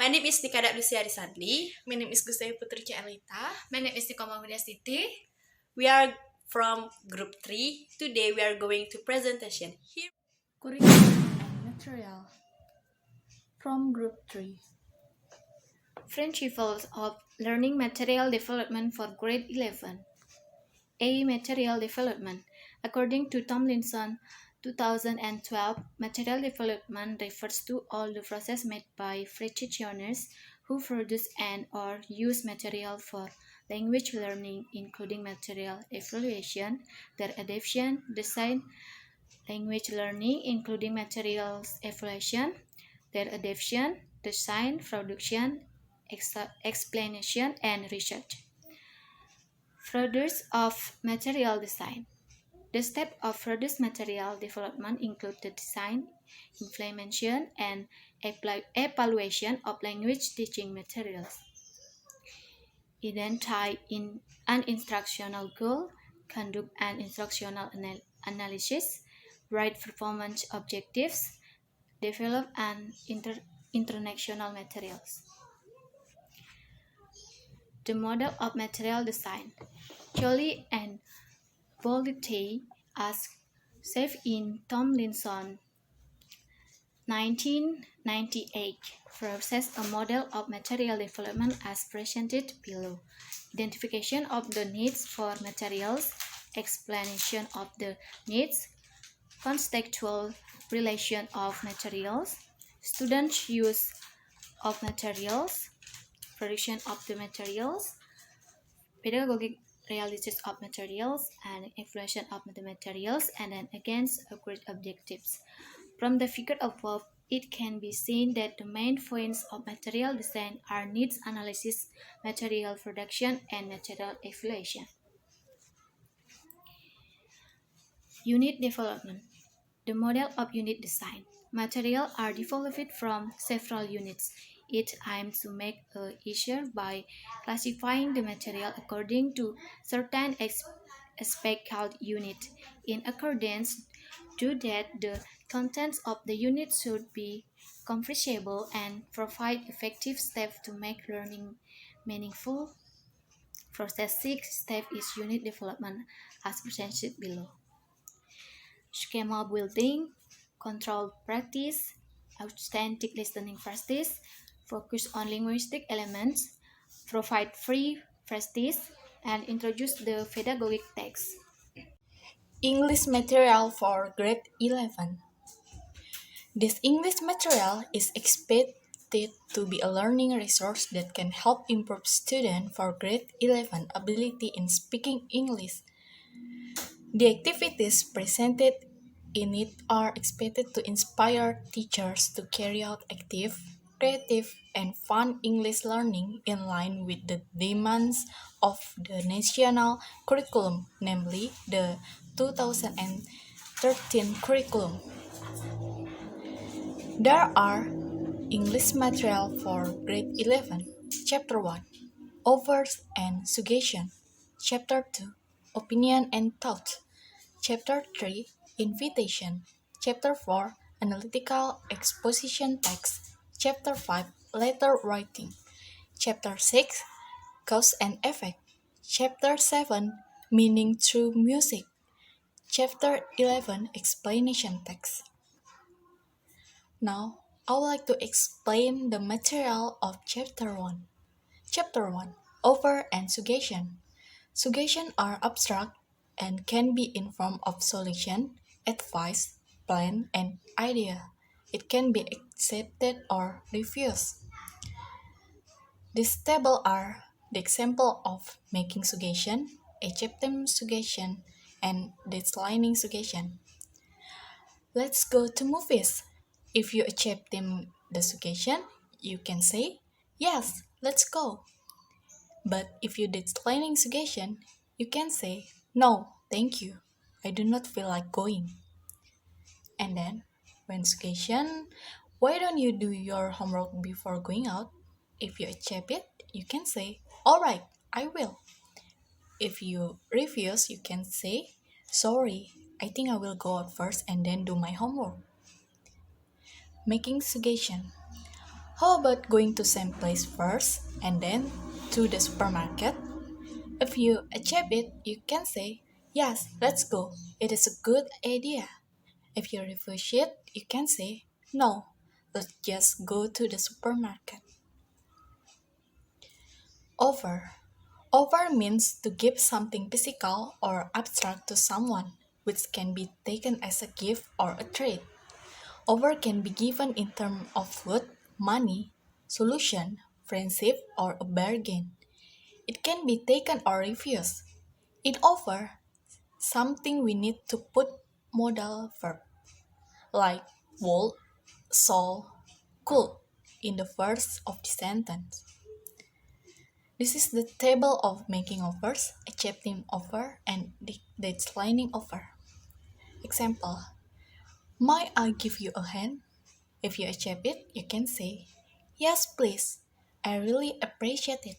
My name is Kadek Widiastiti. My name is Gusti Putu Erlita. My name is Kadek Widiastiti. We are from Group 3. Today we are going to presentation. Here, Curriculum and material from Group 3. Principles of Learning Material Development for Grade 11. A. Material Development. According to Tomlinson, 2012, material development refers to all the process made by practitioners who produce and or use material for language learning, including material evaluation, their adaptation, design, language learning, including materials evaluation, their adaptation, design, production, explanation, and research. Furthers of material design. The steps of produce material development include the design, implementation, and evaluation of language teaching materials. Identify an instructional goal, conduct an instructional analysis, write performance objectives, develop an international materials. The model of material design. Jolie and Bolite as safe in Tomlinson 1998 process a model of material development as presented below. Identification of the needs for materials, explanation of the needs, contextual relation of materials, students' use of materials, production of the materials, pedagogic realities of materials, and evaluation of the materials, and then against agreed objectives. From the figure above, it can be seen that the main points of material design are needs analysis, material production, and material evaluation. Unit development. The model of unit design. Materials are developed from several units. It aims to make it easier by classifying the material according to certain aspects called unit. In accordance to that, the contents of the unit should be comprehensible and provide effective steps to make learning meaningful. Process 6 step is unit development as presented below. Schema building, control practice, authentic listening practice, focus on linguistic elements, provide free practice, and introduce the pedagogic text. English material for grade 11. This English material is expected to be a learning resource that can help improve students for grade 11 ability in speaking English. The activities presented in it are expected to inspire teachers to carry out active, creative, and fun English learning in line with the demands of the national curriculum, namely the 2013 curriculum. There are English material for grade 11, Chapter 1, Overs and Suggestion, Chapter 2, Opinion and Thought, Chapter 3, Invitation, Chapter 4, Analytical Exposition Text, Chapter 5, Letter Writing, Chapter 6, Cause and Effect, Chapter 7, Meaning Through Music, Chapter 11, Explanation Text. Now, I would like to explain the material of Chapter 1. Chapter 1, Over and Suggestion. Suggestions are abstract and can be in form of solution, advice, plan, and idea. It can be accepted or refused. These tables are the example of making suggestion, accepting suggestion, and declining suggestion. Let's go to movies. If you accept the suggestion, you can say, yes, let's go. But if you declining suggestion, you can say, no, thank you. I do not feel like going. And then, when suggestion, why don't you do your homework before going out? If you accept it, you can say, alright, I will. If you refuse, you can say, sorry, I think I will go out first and then do my homework. Making suggestion. How about going to same place first and then to the supermarket? If you accept it, you can say, yes, let's go. It is a good idea. If you refuse it, you can say, no, let's just go to the supermarket. Over. Over means to give something physical or abstract to someone, which can be taken as a gift or a trade. Over can be given in terms of food, money, solution, friendship, or a bargain. It can be taken or refused. In over, something we need to put modal verb like would, shall, could in the first of the sentence. This is the table of making offers, accepting offer, and declining offer. Example: might I give you a hand? If you accept it, you can say, yes, please. I really appreciate it.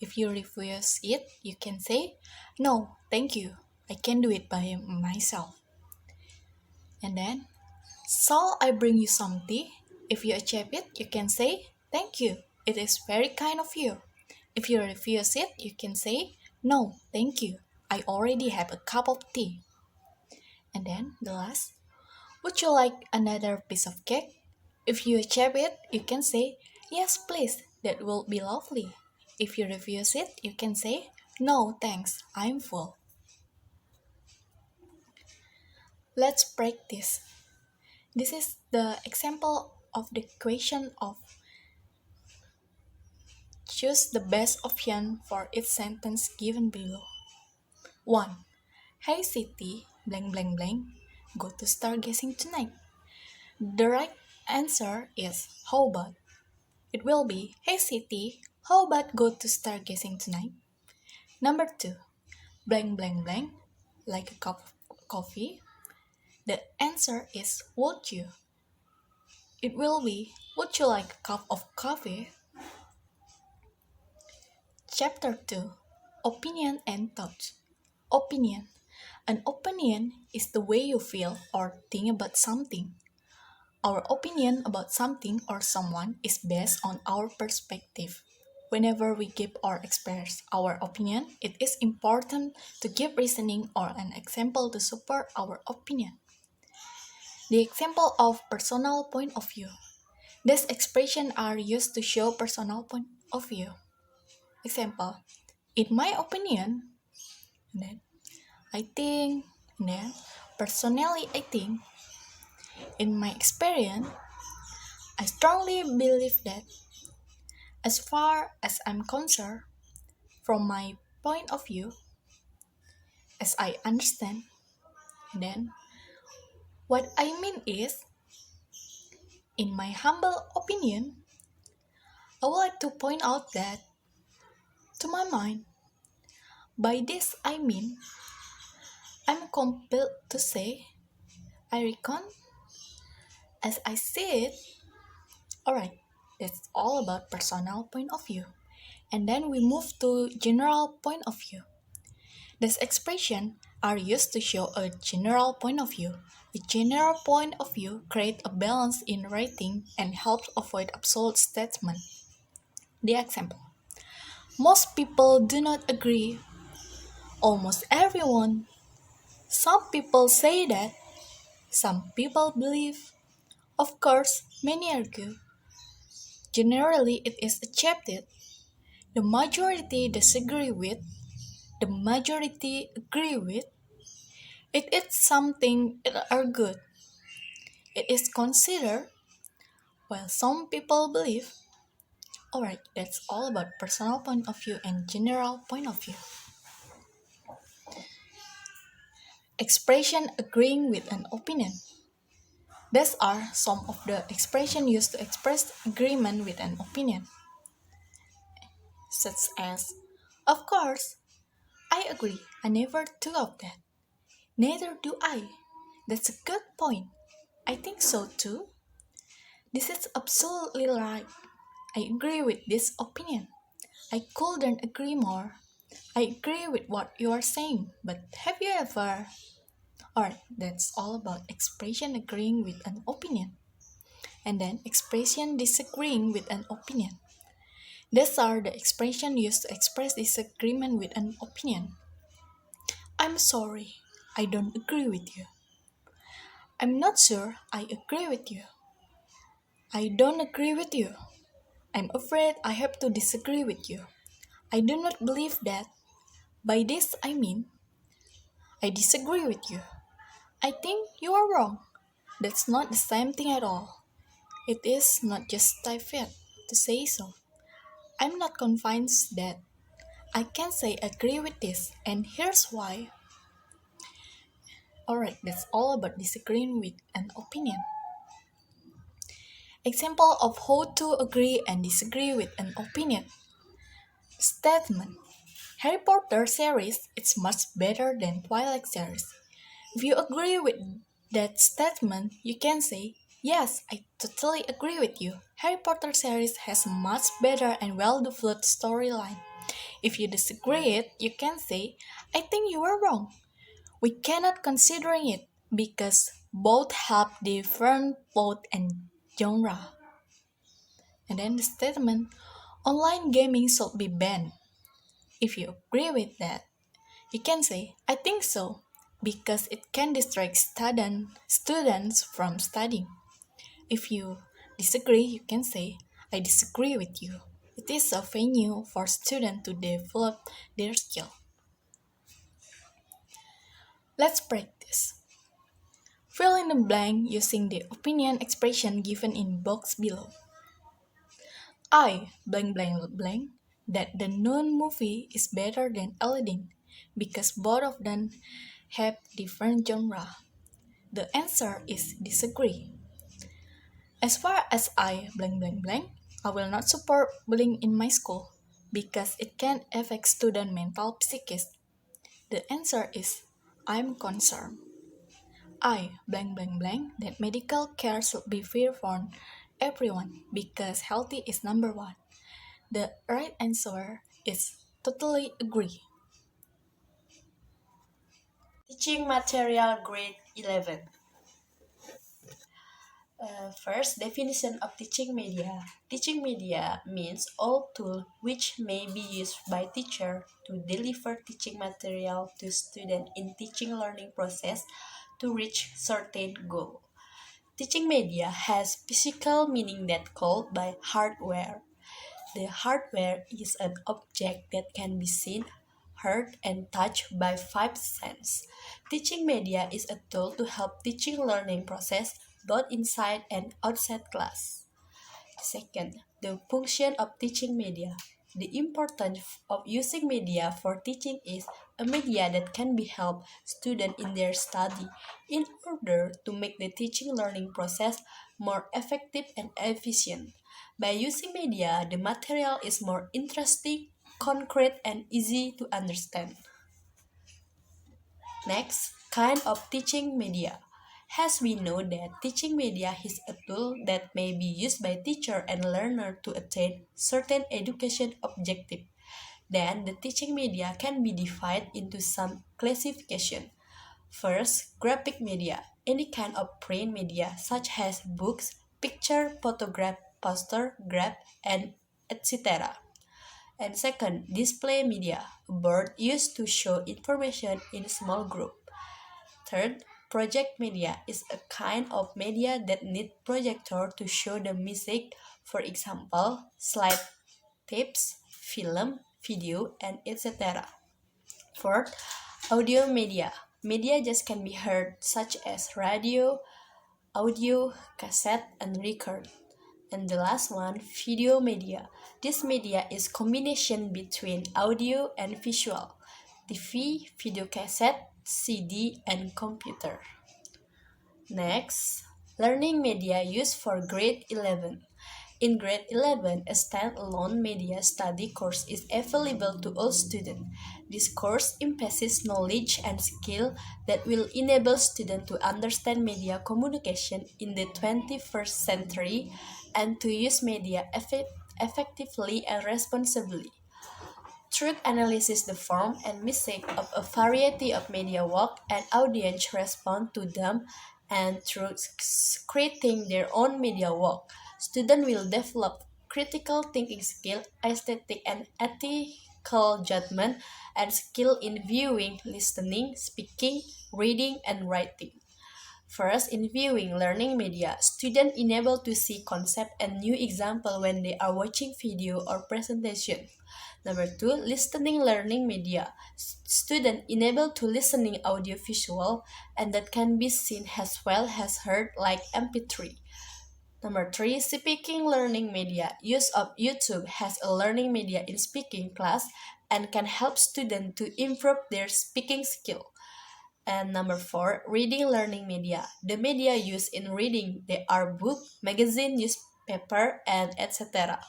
If you refuse it, you can say, no, thank you. I can do it by myself. And then, shall I bring you some tea? If you accept it, you can say, thank you. It is very kind of you. If you refuse it, you can say, no, thank you. I already have a cup of tea. And then the last, would you like another piece of cake? If you accept it, you can say, yes, please. That will be lovely. If you refuse it, you can say, no, thanks. I'm full. Let's practice. This is the example of the question of choose the best option for each sentence given below. 1. Hey City, blank blank blank, go to stargazing tonight. The right answer is how about. It will be, hey City, how about go to stargazing tonight? Number 2. Blank blank blank, like a cup of coffee. The answer is would you. It will be, would you like a cup of coffee? Chapter 2. Opinion and Thoughts. Opinion. An opinion is the way you feel or think about something. Our opinion about something or someone is based on our perspective. Whenever we give or express our opinion, it is important to give reasoning or an example to support our opinion. The example of personal point of view. These expressions are used to show personal point of view. Example, in my opinion, and then I think, and then personally I think, in my experience, I strongly believe that as far as I'm concerned, from my point of view, as I understand, then what I mean is, in my humble opinion, I would like to point out that, to my mind, by this I mean, I'm compelled to say, I reckon, as I see it, alright, that's all about personal point of view. And then we move to general point of view. These expressions are used to show a general point of view. A general point of view creates a balance in writing and helps avoid absolute statement. The example. Most people do not agree. Almost everyone. Some people say that. Some people believe. Of course, many argue. Generally, it is accepted. The majority disagree with. The majority agree with. It is something that are good. It is considered, while some people believe. Alright, that's all about personal point of view and general point of view. Expression agreeing with an opinion. These are some of the expressions used to express agreement with an opinion. Such as, of course, I agree, I never thought of that. Neither do I. That's a good point. I think so too. This is absolutely right. I agree with this opinion. I couldn't agree more. I agree with what you are saying, but have you ever? Alright, that's all about expression agreeing with an opinion. and then expression disagreeing with an opinion. These are the expressions used to express disagreement with an opinion. I'm sorry, I don't agree with you. I'm not sure I agree with you. I don't agree with you. I'm afraid I have to disagree with you. I do not believe that. By this I mean, I disagree with you. I think you are wrong. That's not the same thing at all. It is not just fit to say so. I'm not convinced that I can say agree with this, and here's why. Alright, that's all about disagreeing with an opinion. Example of how to agree and disagree with an opinion. Statement. Harry Potter series is much better than Twilight series. If you agree with that statement, you can say, yes, I totally agree with you. Harry Potter series has a much better and well-developed storyline. If you disagree it, you can say, I think you are wrong. We cannot consider it because both have different plot and genre. And then the statement, online gaming should be banned. If you agree with that, you can say, I think so, because it can distract students from studying. If you disagree, you can say, I disagree with you. It is a venue for students to develop their skill. Let's practice. Fill in the blank using the opinion expression given in box below. I blank blank blank that the known movie is better than Aladdin because both of them have different genre. The answer is disagree. As far as I blank blank blank, I will not support bullying in my school because it can affect student mental psyches. The answer is I'm concerned. I blank blank blank that medical care should be fair for everyone because healthy is number one. The right answer is totally agree. Teaching material grade 11. First, definition of teaching media. Teaching media means all tools which may be used by teacher to deliver teaching material to student in teaching learning process to reach certain goal. Teaching media has physical meaning that called by hardware. The hardware is an object that can be seen, heard, and touched by five senses. Teaching media is a tool to help teaching learning process both inside and outside class. Second, the function of teaching media. The importance of using media for teaching is a media that can be help students in their study in order to make the teaching learning process more effective and efficient. By using media, the material is more interesting, concrete, and easy to understand. Next, kind of teaching media. As we know that teaching media is a tool that may be used by teacher and learner to attain certain education objective. Then the teaching media can be divided into some classification. First, graphic media, any kind of print media such as books, picture, photograph, poster, graph, and etc. And second, display media, a board used to show information in a small group. Third, project media is a kind of media that need projector to show the music, for example, slide tapes, film, video, and etc. Fourth, audio media. Media just can be heard such as radio, audio, cassette, and record. And the last one, video media. This media is combination between audio and visual. TV, video cassette, CD, and computer. Next, learning media used for grade 11. In grade 11, a standalone media study course is available to all students. This course emphasizes knowledge and skill that will enable students to understand media communication in the 21st century and to use media effectively and responsibly. Truth analyzes the form and message of a variety of media work and audience respond to them And through creating their own media work, students will develop critical thinking skill, aesthetic and ethical judgment, and skill in viewing, listening, speaking, reading, and writing. First, in viewing learning media, students enabled to see concept and new example when they are watching video or presentation. Number two, listening learning media. Student enabled to listening audiovisual and that can be seen as well as heard like MP3. Number three, speaking learning media. Use of YouTube has a learning media in speaking class and can help students to improve their speaking skill. And number four, reading learning media. The media used in reading they are book, magazine, newspaper, and etc.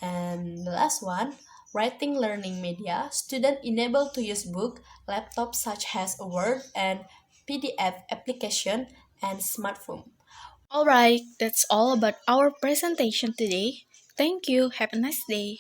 And the last one, writing learning media. Student enabled to use book, laptop such as a Word and PDF application, and smartphone. Alright, that's all about our presentation today. Thank you. Have a nice day.